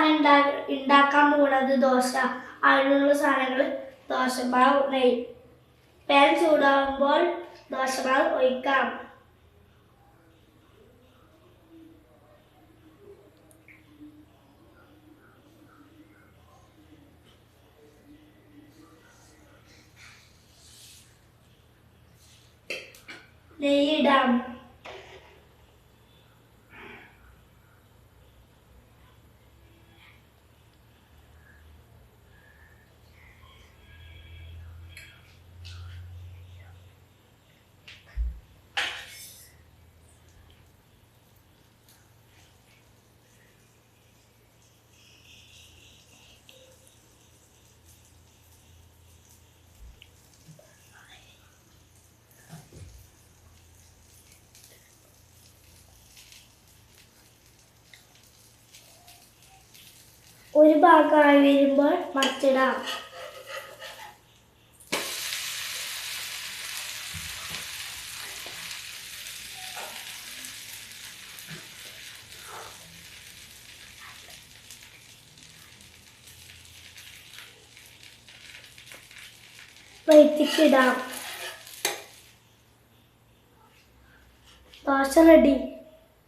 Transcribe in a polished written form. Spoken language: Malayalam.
സാധനം ഉണ്ടാക്കാൻ പോകുന്നത് ദോശ. അതിനുള്ള സാധനങ്ങൾ ദോശമാവ്, നെയ്യ്. പാൻ ചൂടാകുമ്പോൾ ദോശമാവ് ഒഴിക്കാം. നെയ്യിടാം. ഒരു ഭാഗമായി വരുമ്പോൾ മറിച്ചിടാം. വൈത്തിക്കിടാം. ദോശ റെഡി.